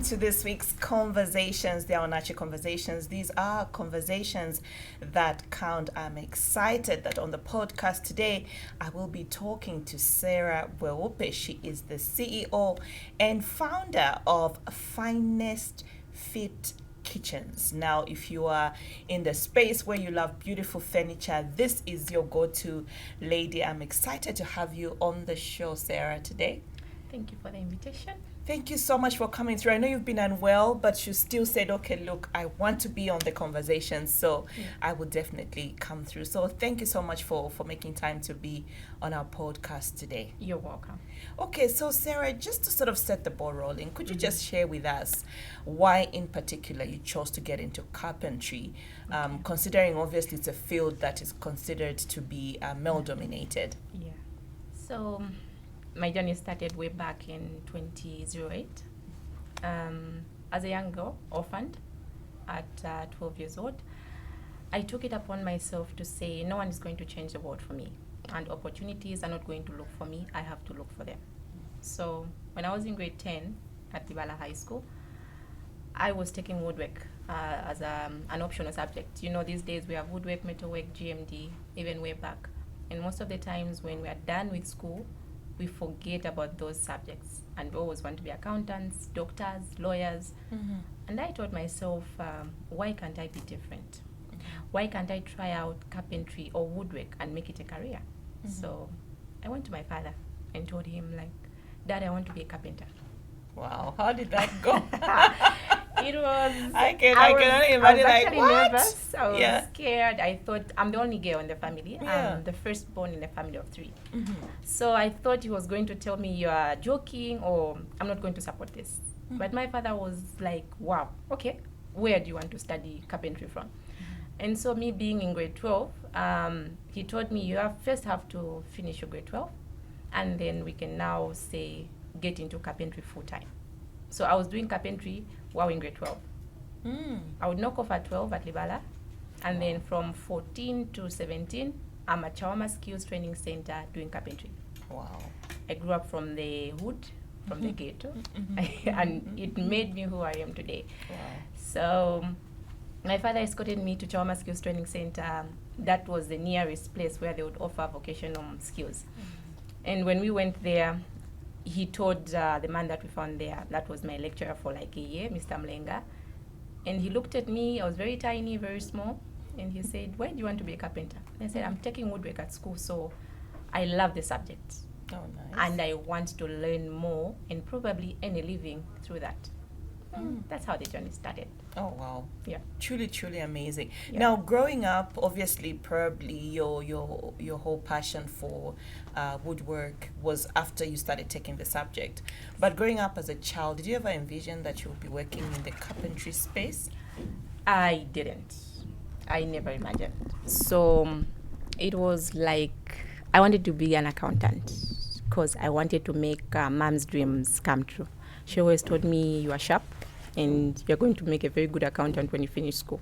to this week's Conversations, the Awanachi Conversations. These are conversations that count. I'm excited that on the podcast today, I will be talking to Sarah Ngoma. She is the CEO and founder of Finest Fit Kitchens. Now, if you are in the space where you love beautiful furniture, this is your go-to lady. I'm excited to have you on the show, Sarah, today. Thank you for the invitation. Thank you so much for coming through. I know you've been unwell, but you still said, okay, look, I want to be on the conversation, so I will definitely come through. So thank you so much for making time to be on our podcast today. You're welcome. Okay, so Sarah, just to sort of set the ball rolling, could you just share with us why in particular you chose to get into carpentry, considering obviously it's a field that is considered to be male-dominated? Yeah. So my journey started way back in 2008 as a young girl, orphaned at 12 years old. I took it upon myself to say no one is going to change the world for me, and opportunities are not going to look for me. I have to look for them. So when I was in grade 10 at Libala High School, I was taking woodwork as an optional subject. You know, these days we have woodwork, metalwork, GMD, even way back. And most of the times when we are done with school, we forget about those subjects, and we always want to be accountants, doctors, lawyers. And I told myself, why can't I be different? Why can't I try out carpentry or woodwork and make it a career? So I went to my father and told him, like, Dad, I want to be a carpenter. Wow, how did that go? It was... I can only imagine, I was like, actually what? nervous. I was scared. I thought, I'm the only girl in the family. Yeah. I'm the firstborn in a family of 3. So I thought he was going to tell me, you are joking, or I'm not going to support this. But my father was like, wow, okay, where do you want to study carpentry from? And so me being in grade 12, he told me, you first have to finish your grade 12, and then we can now say, get into carpentry full-time. So I was doing carpentry while in grade 12. I would knock off at 12 at Libala, and then from 14 to 17, I'm at Chawama Skills Training Center doing carpentry. Wow. I grew up from the hood, from the ghetto, and it made me who I am today. Wow. So my father escorted me to Chawama Skills Training Center. That was the nearest place where they would offer vocational skills. And when we went there, he told the man that we found there, that was my lecturer for like a year, Mr. Mlenga. And he looked at me, I was very tiny, very small, and he said, why do you want to be a carpenter? And I said, I'm taking woodwork at school, so I love the subject. Oh, nice. And I want to learn more and probably earn a living through that. That's how the journey started. Oh, wow. Yeah. Truly, truly amazing. Yeah. Now, growing up, obviously, probably your whole passion for woodwork was after you started taking the subject. But growing up as a child, did you ever envision that you would be working in the carpentry space? I didn't. I never imagined. So it was like I wanted to be an accountant because I wanted to make mom's dreams come true. She always told me, you are sharp and you're going to make a very good accountant when you finish school.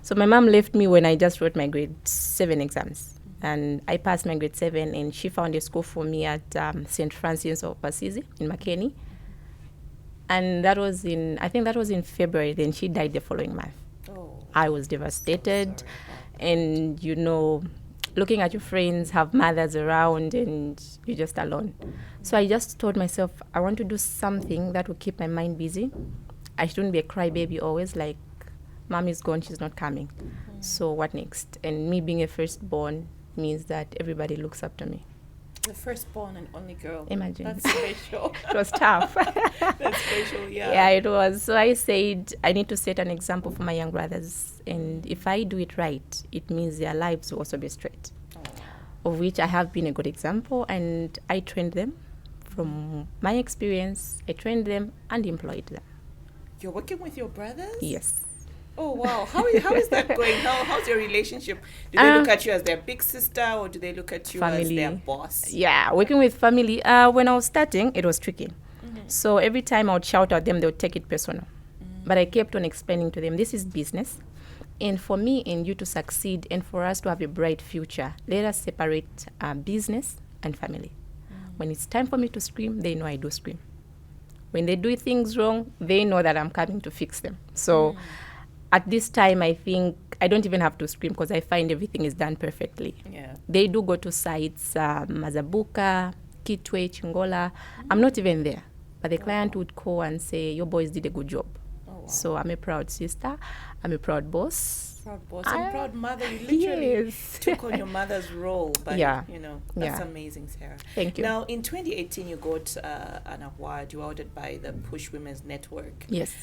So my mom left me when I just wrote my grade 7 exams. And I passed my grade 7, and she found a school for me at St. Francis of Assisi in Makeni. And that was I think that was in February. Then she died the following month. Oh. I was devastated. And, you know, looking at your friends have mothers around and you're just alone. So I just told myself, I want to do something that will keep my mind busy. I shouldn't be a crybaby always, like, mom is gone, she's not coming. So what next? And me being a firstborn means that everybody looks up to me. The firstborn and only girl. Imagine. That's special. It was tough. That's special, yeah. Yeah, it was. So I said, I need to set an example for my young brothers. And if I do it right, it means their lives will also be straight. Of which I have been a good example. And I trained them. From my experience, I trained them and employed them. You're working with your brothers? Yes. Oh, wow. How is that going? How's your relationship? Do they look at you as their big sister, or do they look at you as their boss? Yeah, working with family. When I was starting, it was tricky. So every time I would shout at them, they would take it personal. But I kept on explaining to them, this is business. And for me and you to succeed and for us to have a bright future, let us separate business and family. When it's time for me to scream, they know I do scream. When they do things wrong, they know that I'm coming to fix them. So at this time, I think I don't even have to scream because I find everything is done perfectly. Yeah. They do go to sites, Mazabuka, Kitwe, Chingola. I'm not even there. But the client would call and say, your boys did a good job. Oh, wow. So I'm a proud sister. I'm a proud boss. Proud boss and proud mother. You literally Yes. took on your mother's role. But, Yeah. that's amazing, Sarah. Thank you. Now, in 2018, you got an award. You were awarded by the Push Women's Network. Yes.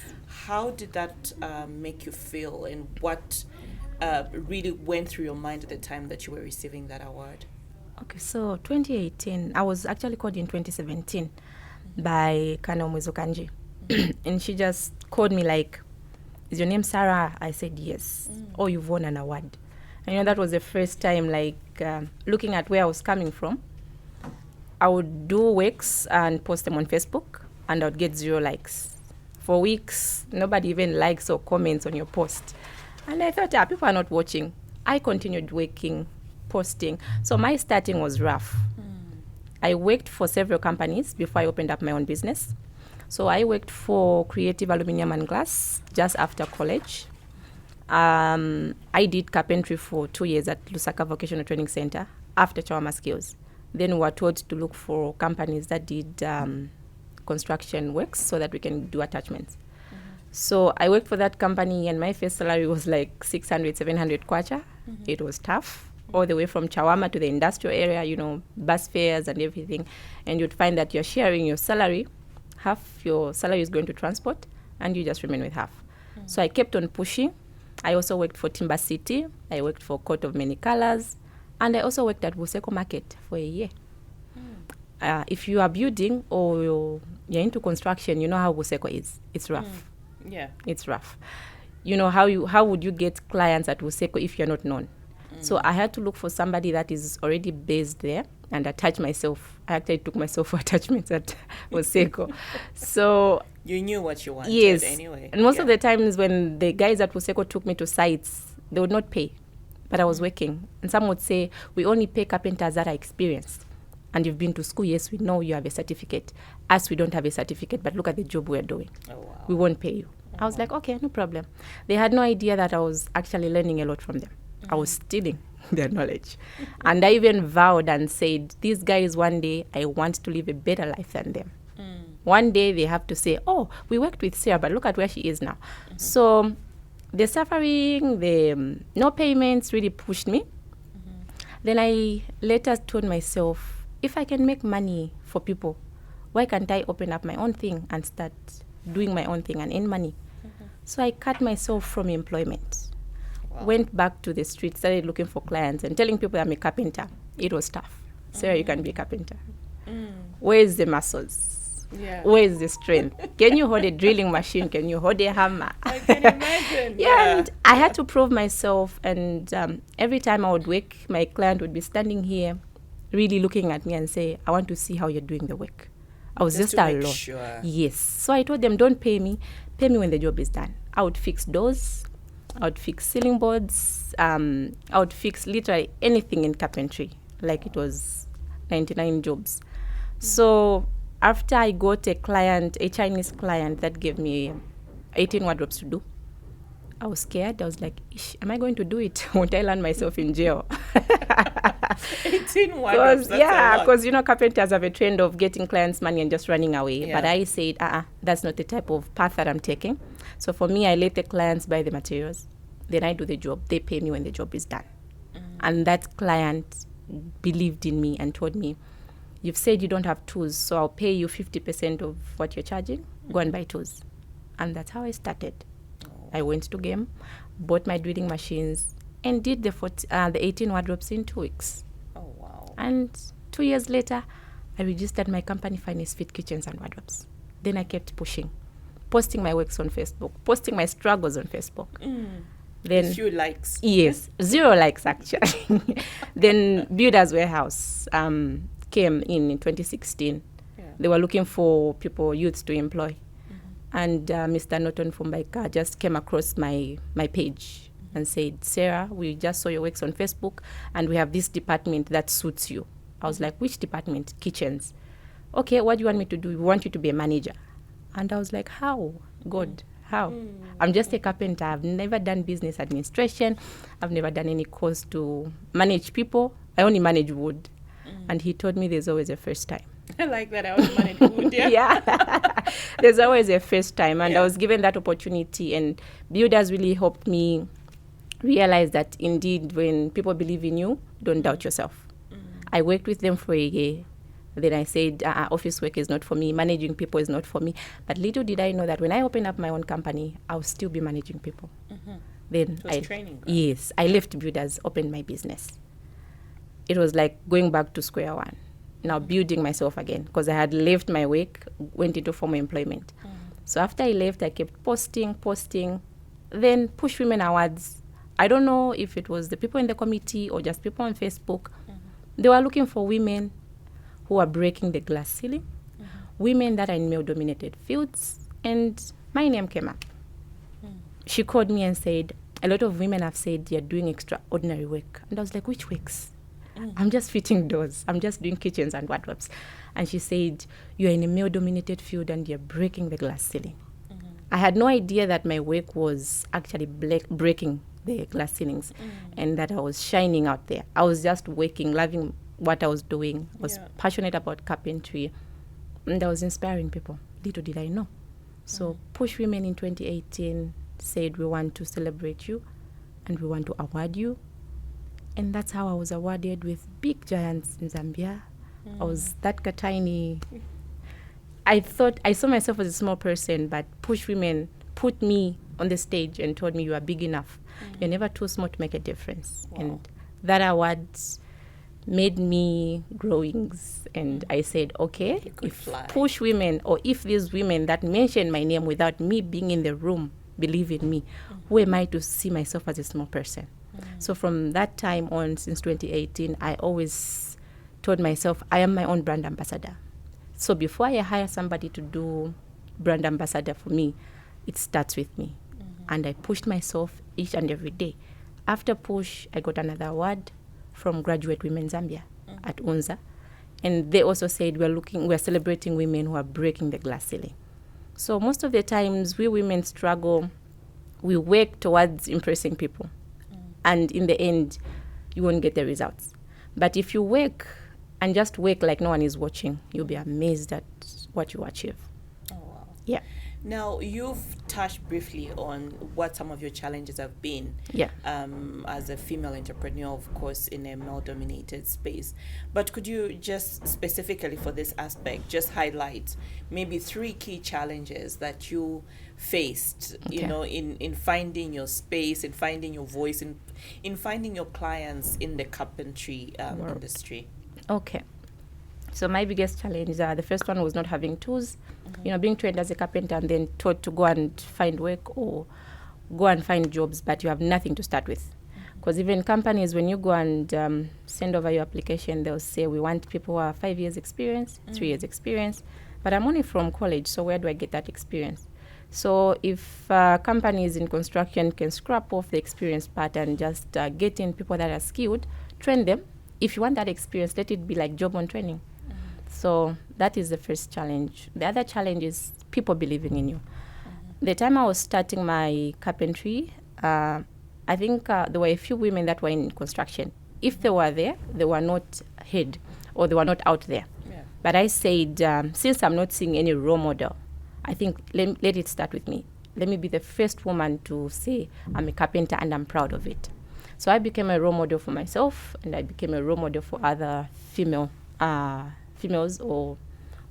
How did that make you feel, and what really went through your mind at the time that you were receiving that award? Okay, so 2018, I was actually called in 2017 by Kano Mwizokanji. And she just called me like, is your name Sarah? I said yes. Oh, you've won an award. And that was the first time, like, looking at where I was coming from. I would do works and post them on Facebook, and I would get 0 likes. For weeks, nobody even likes or comments on your post. And I thought, people are not watching. I continued working, posting. So my starting was rough. I worked for several companies before I opened up my own business. So I worked for Creative Aluminium and Glass just after college. I did carpentry for 2 years at Lusaka Vocational Training Center after Chawama Skills. Then we were told to look for companies that did construction works so that we can do attachments. So I worked for that company, and my first salary was like 600, 700 kwacha. It was tough, all the way from Chawama to the industrial area, bus fares and everything. And you'd find that you're sharing your salary. Half your salary is going to transport, and you just remain with half. So I kept on pushing. I also worked for Timber City. I worked for Coat of Many Colors. And I also worked at Buseko Market for a year. If you are building or you're into construction, you know how Buseko is. It's rough. Yeah. It's rough. How would you get clients at Buseko if you're not known? So I had to look for somebody that is already based there and attach myself. I actually took myself for attachments at Buseko. So you knew what you wanted anyway. And most of the times when the guys at Buseko took me to sites, they would not pay. But I was working. And some would say, we only pay carpenters that are experienced. And you've been to school. Yes, we know you have a certificate. Us, we don't have a certificate, but look at the job we're doing. Oh, wow. We won't pay you. I was like, okay, no problem. They had no idea that I was actually learning a lot from them. I was stealing their knowledge. And I even vowed and said, these guys, one day, I want to live a better life than them. One day they have to say, oh, we worked with Sarah, but look at where she is now. So the suffering, the no payments really pushed me. Then I later told myself, if I can make money for people, why can't I open up my own thing and start doing my own thing and earn money? So I cut myself from employment. Wow. Went back to the street, started looking for clients and telling people I'm a carpenter. It was tough. Sarah, you can be a carpenter. Where is the muscles? Yeah. Where is the strength? Can you hold a drilling machine? Can you hold a hammer? I can imagine. And I had to prove myself. And every time I would work, my client would be standing here really looking at me and say, I want to see how you're doing the work. I was just alone. Sure. Yes. So I told them, don't pay me. Pay me when the job is done. I would fix doors. I would fix ceiling boards. I would fix literally anything in carpentry. Like it was 99 jobs. So after I got a Chinese client that gave me 18 wardrobes to do, I was scared. I was like, am I going to do it? Won't I land myself in jail? 18 wardrobes, because, carpenters have a trend of getting clients' money and just running away. Yeah. But I said, that's not the type of path that I'm taking. So for me, I let the clients buy the materials. Then I do the job. They pay me when the job is done. And that client believed in me and told me, you've said you don't have tools, so I'll pay you 50% of what you're charging. Go and buy tools. And that's how I started. I went to Game, bought my drilling machines, and did the 18 wardrobes in 2 weeks. Oh, wow. And 2 years later, I registered my company, Finest Fit Kitchens and Wardrobes. Then I kept pushing, posting my works on Facebook, posting my struggles on Facebook. Then a few likes. Yes, 0 likes actually. Then Builders Warehouse came in 2016. Yeah. They were looking for youths to employ. And Mr. Norton from Baika just came across my page and said, Sarah, we just saw your works on Facebook and we have this department that suits you. I was like, which department? Kitchens. Okay, what do you want me to do? We want you to be a manager. And I was like, how? God, how? I'm just a carpenter. I've never done business administration. I've never done any course to manage people. I only manage wood. And he told me there's always a first time. I like that. I was manage wood. Yeah. Yeah. There's always a first time. And Yeah. I was given that opportunity. And builders really helped me realize that indeed when people believe in you, don't doubt yourself. I worked with them for a year. Then I said, office work is not for me. Managing people is not for me. But little did I know that when I open up my own company, I'll still be managing people. Then It was training, right? Yes, I left builders, opened my business. It was like going back to square one. Now building myself again because I had left my work, went into formal employment. So after I left, I kept posting. Then Push Women Awards. I don't know if it was the people in the committee or just people on Facebook. They were looking for women who are breaking the glass ceiling, women that are in male-dominated fields, and my name came up. She called me and said, a lot of women have said you're doing extraordinary work. And I was like, which works? I'm just fitting doors. I'm just doing kitchens and wardrobes. And she said, you're in a male-dominated field and you're breaking the glass ceiling. I had no idea that my work was actually breaking the glass ceilings and that I was shining out there. I was just working, loving what I was doing. I was passionate about carpentry, and I was inspiring people. Little did I know. So Push Women in 2018 said, we want to celebrate you and we want to award you. And that's how I was awarded with big giants in Zambia. I was that tiny. I thought I saw myself as a small person, but Push Women put me on the stage and told me you are big enough. You're never too small to make a difference. Wow. And that award made me grow wings. And I said, okay, if fly. Push Women, or if these women that mention my name without me being in the room believe in me, who am I to see myself as a small person? So from that time on, since 2018, I always told myself, I am my own brand ambassador. So before I hire somebody to do brand ambassador for me, it starts with me. And I pushed myself each and every day. After Push, I got another award from Graduate Women Zambia at UNZA. And they also said, we're celebrating women who are breaking the glass ceiling. So most of the times, we women struggle. We work towards impressing people. And in the end, you won't get the results. But if you work and just work like no one is watching, you'll be amazed at what you achieve. Oh, wow. Yeah. Now, you've touched briefly on what some of your challenges have been as a female entrepreneur, of course, in a male-dominated space. But could you just specifically for this aspect, just highlight maybe 3 key challenges that you faced, you know, in finding your space, in finding your voice, in finding your clients in the carpentry industry? Okay. So my biggest challenge, the first one was not having tools, you know, being trained as a carpenter and then taught to go and find work or go and find jobs, but you have nothing to start with. Because even companies, when you go and send over your application, they'll say, we want people who have 5 years experience, 3 years experience, but I'm only from college, so where do I get that experience? So if companies in construction can scrap off the experience part and just get in people that are skilled, train them. If you want that experience, let it be like job on training. So that is the first challenge. The other challenge is people believing in you. The time I was starting my carpentry, I think there were a few women that were in construction. If they were there, they were not heard or they were not out there. Yeah. But I said, since I'm not seeing any role model, I think let it start with me. Let me be the first woman to say I'm a carpenter and I'm proud of it. So I became a role model for myself and I became a role model for other females or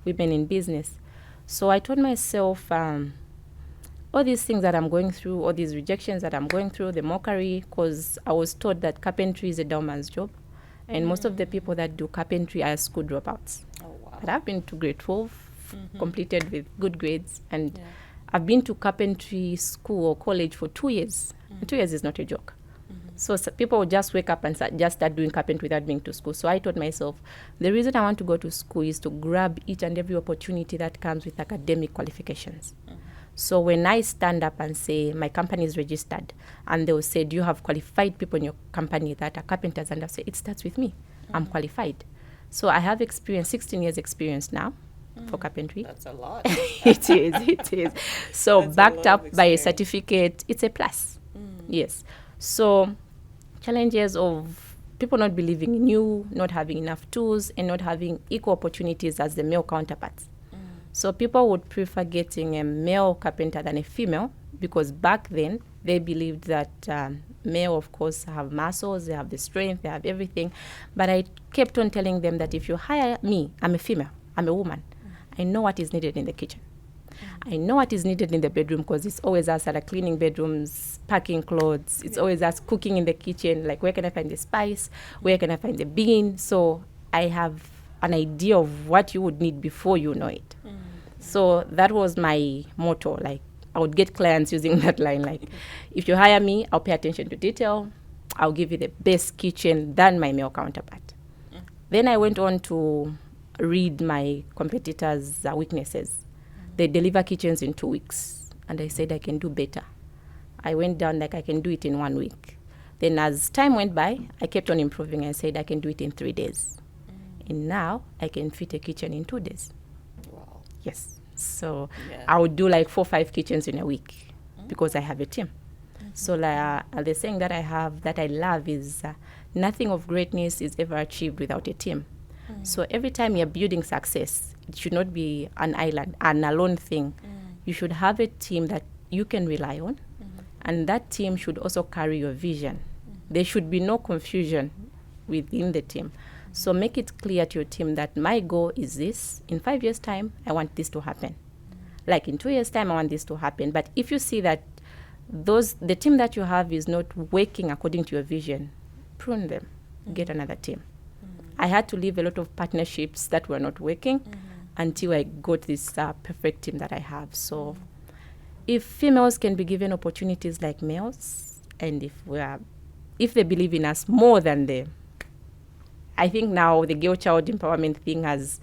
women in business. So I told myself, all these things that I'm going through, all these rejections that I'm going through, the mockery, because I was taught that carpentry is a dull man's job. And most of the people that do carpentry are school dropouts. Oh, wow. But I've been to grade 12, completed with good grades. And I've been to carpentry school or college for 2 years. And 2 years is not a joke. So people would just wake up and just start doing carpentry without being to school. So I told myself, the reason I want to go to school is to grab each and every opportunity that comes with academic qualifications. So when I stand up and say my company is registered, and they will say, do you have qualified people in your company that are carpenters? And I say, it starts with me. I'm qualified. So I have experience, 16 years experience now. for carpentry. That's a lot. It is. So That's backed up by a experience. certificate, it's a plus. Yes. So challenges of people not believing in you, not having enough tools, and not having equal opportunities as the male counterparts. So people would prefer getting a male carpenter than a female, because back then they believed that male, of course, have muscles, they have the strength, they have everything. But I kept on telling them that if you hire me, I'm a female, I'm a woman. I know what is needed in the kitchen. I know what is needed in the bedroom, because it's always us that are cleaning bedrooms, packing clothes. It's always us cooking in the kitchen, like where can I find the spice? Where can I find the bean? So I have an idea of what you would need before you know it. So that was my motto. Like, I would get clients using that line. Like, if you hire me, I'll pay attention to detail. I'll give you the best kitchen than my male counterpart. Then I went on to read my competitors' weaknesses. They deliver kitchens in 2 weeks. And I said, I can do better. I went down, like, I can do it in 1 week. Then as time went by, I kept on improving and said, I can do it in 3 days. And now I can fit a kitchen in 2 days. Wow. Yes. So I would do like 4 or 5 kitchens in a week because I have a team. So the saying that I have that I love is nothing of greatness is ever achieved without a team. So every time you're building success, it should not be an island, an alone thing. You should have a team that you can rely on, and that team should also carry your vision. There should be no confusion within the team. So make it clear to your team that my goal is this. In 5 years' time, I want this to happen. Like in 2 years' time, I want this to happen. But if you see that the team that you have is not working according to your vision, prune them, get another team. I had to leave a lot of partnerships that were not working until I got this perfect team that I have. So if females can be given opportunities like males, and if they believe in us more than them, I think now the girl child empowerment thing has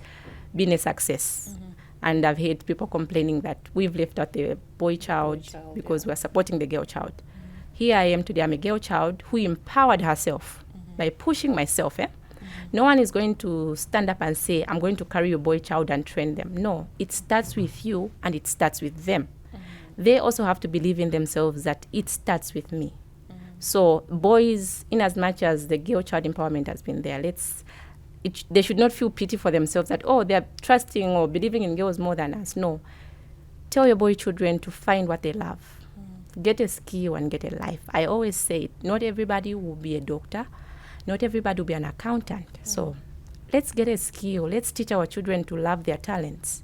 been a success. And I've heard people complaining that we've left out the boy child because we're supporting the girl child. Here I am today, I'm a girl child who empowered herself by pushing myself. No one is going to stand up and say, I'm going to carry your boy child and train them. No, it starts with you and it starts with them. They also have to believe in themselves that it starts with me. So boys, in as much as the girl child empowerment has been there, they should not feel pity for themselves that, they're trusting or believing in girls more than us. No. Tell your boy children to find what they love. Get a skill and get a life. I always say, not everybody will be a doctor. Not everybody will be an accountant. So let's get a skill. Let's teach our children to love their talents.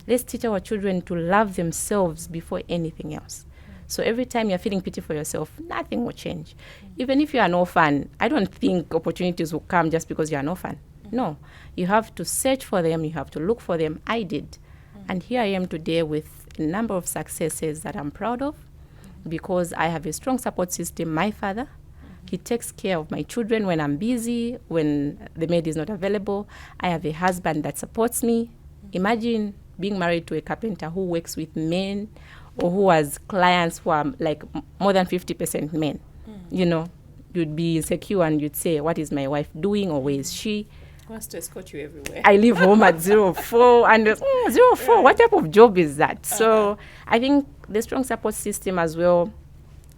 Let's teach our children to love themselves before anything else. So every time you're feeling pity for yourself, nothing will change. Even if you're an orphan, I don't think opportunities will come just because you're an orphan. No, you have to search for them. You have to look for them. I did. And here I am today with a number of successes that I'm proud of because I have a strong support system. My father, he takes care of my children when I'm busy, when the maid is not available. I have a husband that supports me. Imagine being married to a carpenter who works with men or who has clients who are like more than 50% men. You know, you'd be insecure and you'd say, what is my wife doing or where is she? Wants to escort you everywhere. I leave home at 04 and 04, what type of job is that? So I think the strong support system as well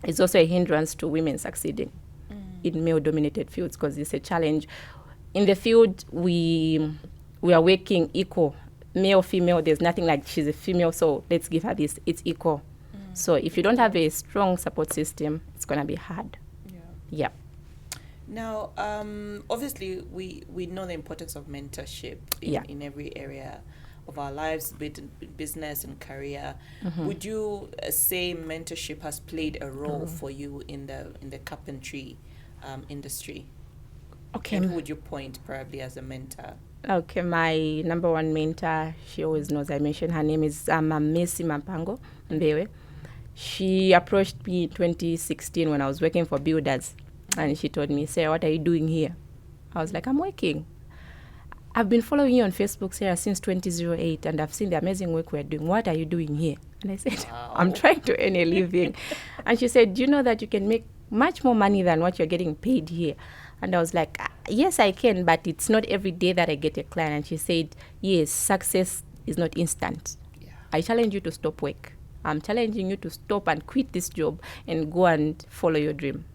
is also a hindrance to women succeeding in male-dominated fields because it's a challenge. In the field, we are working equal. Male, female, there's nothing like she's a female, so let's give her this. It's equal. So if you don't have a strong support system, it's going to be hard. Yeah. Now, obviously, we know the importance of mentorship in every area of our lives, be it business and career. Would you say mentorship has played a role for you in the carpentry industry? Okay. And who would you point probably as a mentor? Okay, my number one mentor, she always knows I mention her name is Messi Mampango Mbewe. She approached me in 2016 when I was working for builders. And she told me, Sarah, what are you doing here? I was like, I'm working. I've been following you on Facebook, Sarah, since 2008, and I've seen the amazing work we're doing. What are you doing here? And I said, I'm trying to earn a living. And she said, do you know that you can make much more money than what you're getting paid here? And I was like, yes, I can, but it's not every day that I get a client. And she said, yes, success is not instant. Yeah. I challenge you to stop work. I'm challenging you to stop and quit this job and go and follow your dream.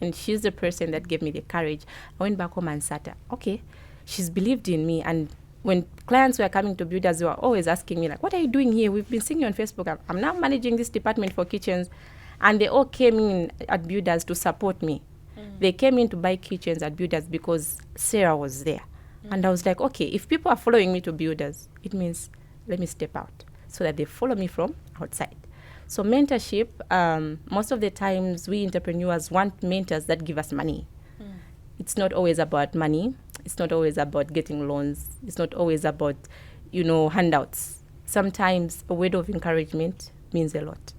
And she's the person that gave me the courage. I went back home and sat, okay, she's believed in me. And when clients were coming to Builders, they were always asking me, like, what are you doing here? We've been seeing you on Facebook. I'm now managing this department for kitchens. And they all came in at Builders to support me. They came in to buy kitchens at Builders because Sarah was there. And I was like, okay, if people are following me to Builders, it means let me step out so that they follow me from outside. So mentorship, most of the times we entrepreneurs want mentors that give us money. It's not always about money. It's not always about getting loans. It's not always about, handouts. Sometimes a word of encouragement means a lot.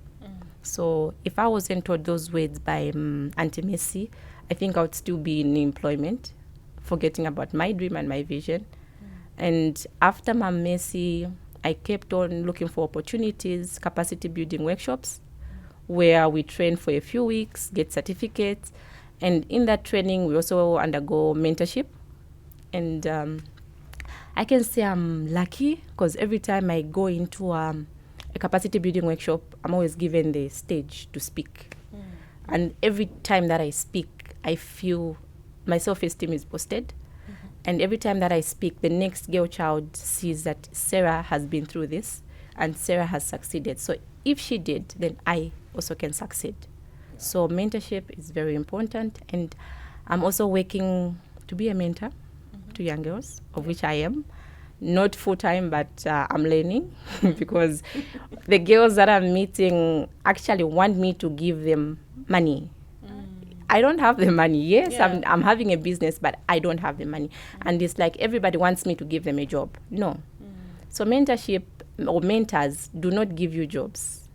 So if I wasn't taught those words by Auntie Messi, I think I would still be in employment, forgetting about my dream and my vision. And after Mom Messi, I kept on looking for opportunities, capacity building workshops, where we train for a few weeks, get certificates. And in that training, we also undergo mentorship. And I can say I'm lucky because every time I go into a capacity building workshop, I'm always given the stage to speak. And every time that I speak, I feel my self-esteem is boosted. And every time that I speak, the next girl child sees that Sarah has been through this and Sarah has succeeded. So if she did, then I also can succeed. So mentorship is very important. And I'm also working to be a mentor to young girls, of which I am. Not full-time, but I'm learning because the girls that I'm meeting actually want me to give them money. I don't have the money. Yes, yeah. I'm having a business, but I don't have the money. And it's like everybody wants me to give them a job. No. So mentorship or mentors do not give you jobs.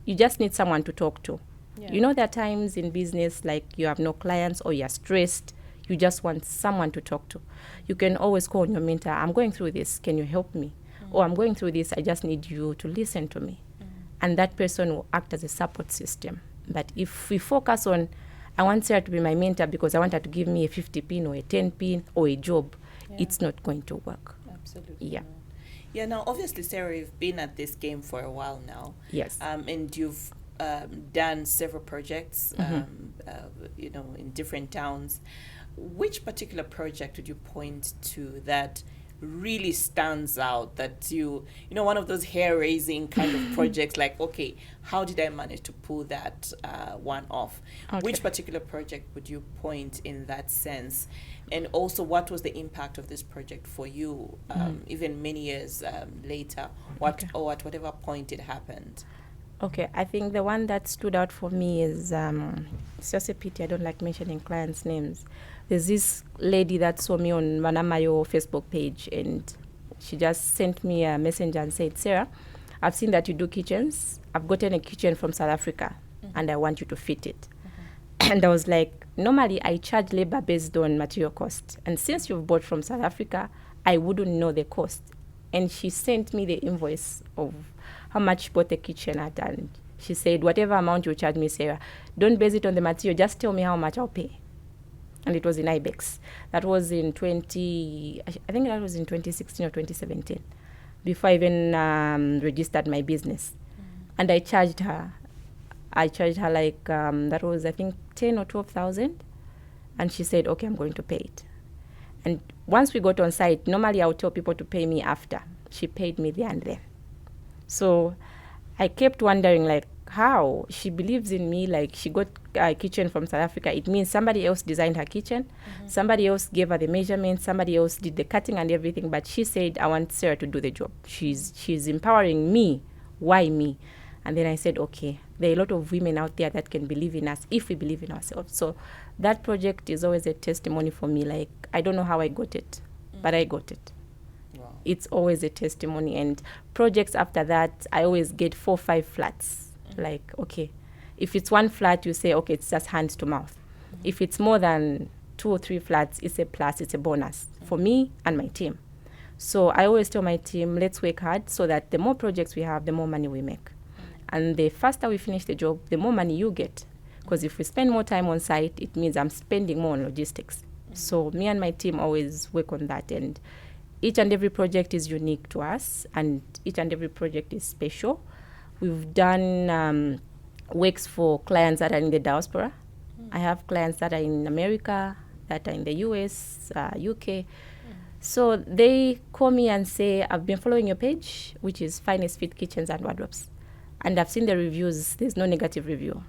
You just need someone to talk to. Yeah. There are times in business like you have no clients or you're stressed. You just want someone to talk to. You can always call on your mentor. I'm going through this. Can you help me? Or I'm going through this. I just need you to listen to me. And that person will act as a support system. But if we focus on, I want Sarah to be my mentor because I want her to give me a 50 pin or a 10 pin or a job, it's not going to work. Absolutely. Yeah. Yeah, now obviously, Sarah, you've been at this game for a while now. Yes. And you've done several projects, in different towns. Which particular project would you point to that really stands out, that one of those hair-raising kind of projects, like, okay, how did I manage to pull that one off? Okay. Which particular project would you point in that sense? And also, what was the impact of this project for you, even many years later, or at whatever point it happened? Okay, I think the one that stood out for me is, it's just a pity I don't like mentioning clients' names. There's this lady that saw me on Manamayo Facebook page, and she just sent me a messenger and said, Sarah, I've seen that you do kitchens. I've gotten a kitchen from South Africa, and I want you to fit it. And I was like, normally I charge labor based on material cost. And since you've bought from South Africa, I wouldn't know the cost. And she sent me the invoice of how much she bought the kitchen at. And she said, whatever amount you charge me, Sarah, don't base it on the material. Just tell me how much I'll pay. And it was in IBEX. That was in 2016 or 2017, before I even registered my business. And I charged her like, that was, I think, 10 or 12,000. And she said, okay, I'm going to pay it. And once we got on site, normally I would tell people to pay me after. She paid me there and then. So I kept wondering, like, how she believes in me. Like, she got a kitchen from South Africa. It means somebody else designed her kitchen. Somebody else gave her the measurements. Somebody else did the cutting and everything. But she said, I want Sarah to do the job. She's empowering me. Why me? And then I said, okay, there are a lot of women out there that can believe in us if we believe in ourselves. So that project is always a testimony for me. Like, I don't know how I got it, but I got it. Wow. It's always a testimony. And projects after that, I always get 4 or 5 flats. Like, okay, if it's 1 flat, you say, okay, it's just hand to mouth. If it's more than 2 or 3 flats, it's a plus, it's a bonus for me and my team. So I always tell my team, let's work hard so that the more projects we have, the more money we make. And the faster we finish the job, the more money you get. Because if we spend more time on site, it means I'm spending more on logistics. So me and my team always work on that. And each and every project is unique to us, and each and every project is special. We've done works for clients that are in the diaspora. I have clients that are in America, that are in the US, UK. So they call me and say, I've been following your page, which is Finest Fit Kitchens and Wardrobes. And I've seen the reviews. There's no negative review.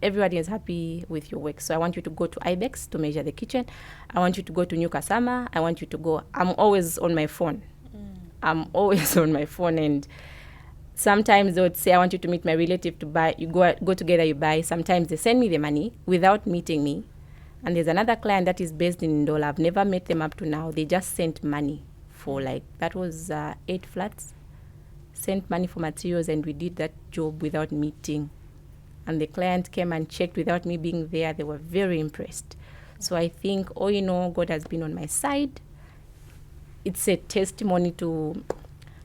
Everybody is happy with your work. So I want you to go to Ibex to measure the kitchen. I want you to go to New Kasama. I want you to go. I'm always on my phone. I'm always on my phone. And sometimes they would say, I want you to meet my relative to buy. You go together, you buy. Sometimes they send me the money without meeting me. And there's another client that is based in Ndola. I've never met them up to now. They just sent money for that was 8 flats. Sent money for materials, and we did that job without meeting. And the client came and checked without me being there. They were very impressed. So I think, God has been on my side. It's a testimony to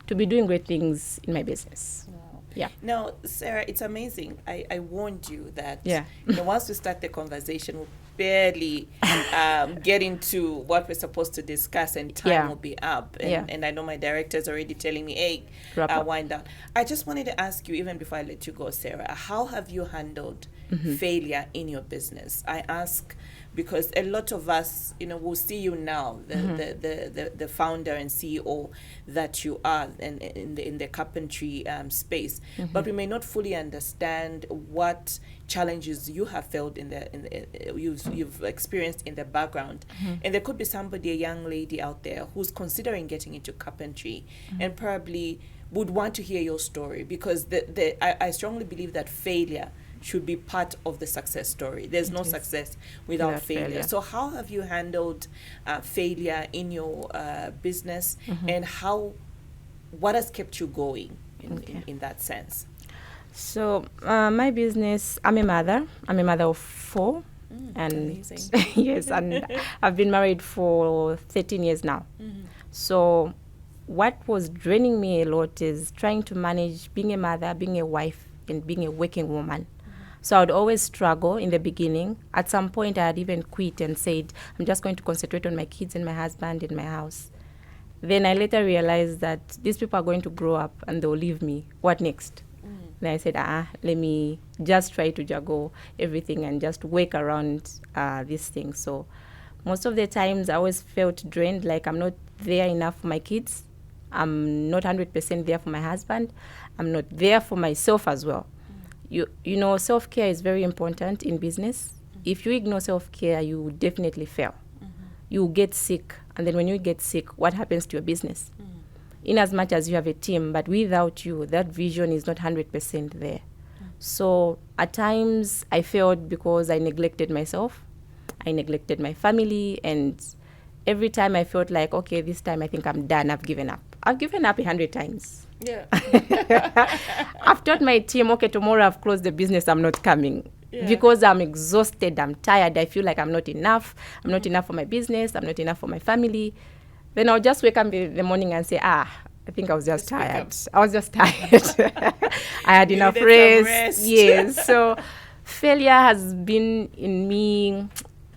be doing great things in my business. Wow. Yeah. Now, Sarah, it's amazing. I warned you that once we start the conversation, we'll barely get into what we're supposed to discuss, and time will be up. And I know my director is already telling me, hey, wind down. I just wanted to ask you, even before I let you go, Sarah, how have you handled failure in your business? I ask because a lot of us, will see you now, the founder and CEO that you are in the carpentry space, but we may not fully understand what challenges you have felt you've experienced in the background. And there could be somebody, a young lady out there, who's considering getting into carpentry and probably would want to hear your story, because I strongly believe that failure should be part of the success story. There's no success without failure. So how have you handled failure in your business, and what has kept you going in that sense? So my business, I'm a mother of 4. And amazing. Yes, and I've been married for 13 years now. So what was draining me a lot is trying to manage being a mother, being a wife, and being a working woman. So I would always struggle in the beginning. At some point, I had even quit and said, I'm just going to concentrate on my kids and my husband and my house. Then I later realized that these people are going to grow up and they'll leave me. What next? Then I said, let me just try to juggle everything and just work around these things. So most of the times I always felt drained, like I'm not there enough for my kids. I'm not 100% there for my husband. I'm not there for myself as well. Self-care is very important in business. If you ignore self-care, you will definitely fail. You will get sick. And then when you get sick, what happens to your business? In as much as you have a team, but without you, that vision is not 100% there. So at times I failed because I neglected myself. I neglected my family. And every time I felt like, okay, this time I think I'm done. I've given up. I've given up 100 times. Yeah. I've told my team, okay, tomorrow I've closed the business, I'm not coming. Because I'm exhausted, I'm tired, I feel like I'm not enough. I'm not enough for my business, I'm not enough for my family. Then I'll just wake up in the morning and say, I think I was just tired. I was just tired. I had enough rest. Yes. So failure has been in me,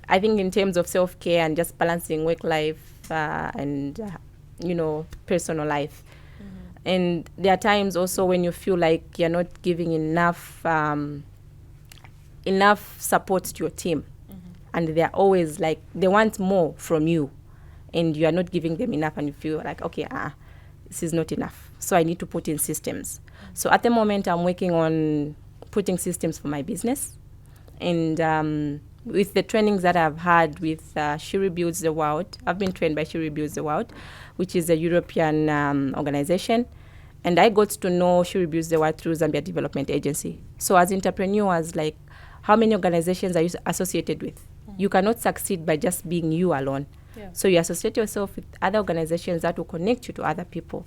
I think, in terms of self-care and just balancing work life and personal life. And there are times also when you feel like you're not giving enough support to your team. And they're always like, they want more from you. And you are not giving them enough, and you feel like, okay, this is not enough. So I need to put in systems. So at the moment, I'm working on putting systems for my business. And with the trainings that I've had with She Rebuilds the World, I've been trained by She Rebuilds the World, which is a European organization. And I got to know She Rebuilds the World through Zambia Development Agency. So as entrepreneurs, like, how many organizations are you associated with? You cannot succeed by just being you alone. So you associate yourself with other organizations that will connect you to other people.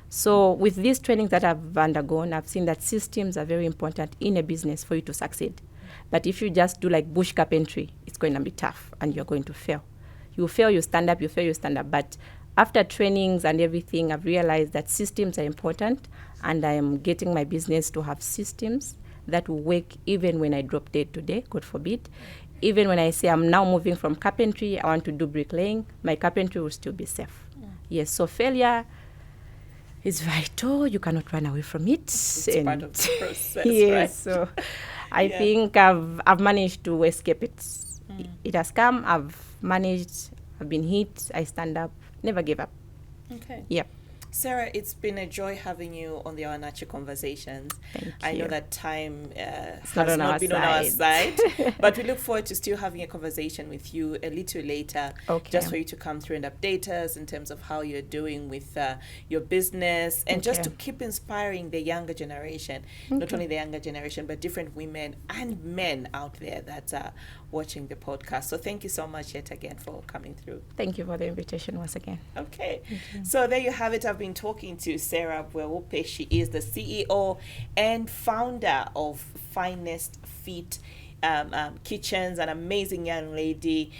So with these trainings that I've undergone, I've seen that systems are very important in a business for you to succeed. But if you just do like bush carpentry, it's going to be tough and you're going to fail. You fail, you stand up, you fail, you stand up. But after trainings and everything, I've realized that systems are important, and I am getting my business to have systems that will work even when I drop dead today, God forbid. Even when I say I'm now moving from carpentry, I want to do bricklaying, my carpentry will still be safe. Yes, so failure is vital. You cannot run away from it. It's part of the process, yes, right? so I think I've managed to escape it. It has come. I've managed. I've been hit. I stand up. Never give up. Okay. Yep. Sarah, it's been a joy having you on the Awanachi Conversations. Thank I know you. that time has not not been on our side. side, but we look forward to still having a conversation with you a little later, Okay. just for you to come through and update us in terms of how you're doing with your business, and just to keep inspiring the younger generation, not only the younger generation, but different women and men out there that are watching the podcast. So thank you so much yet again for coming through. Thank you for the invitation once again. Okay, so there you have it. I've been talking to Sarah Ngoma. She is the CEO and founder of Finest Feet Kitchens, an amazing young lady,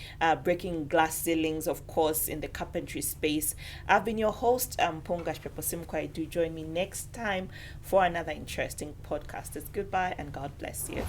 breaking glass ceilings, of course, in the carpentry space. I've been your host, Pongash Peposimkwai. Do join me next time for another interesting podcast. It's goodbye and God bless you.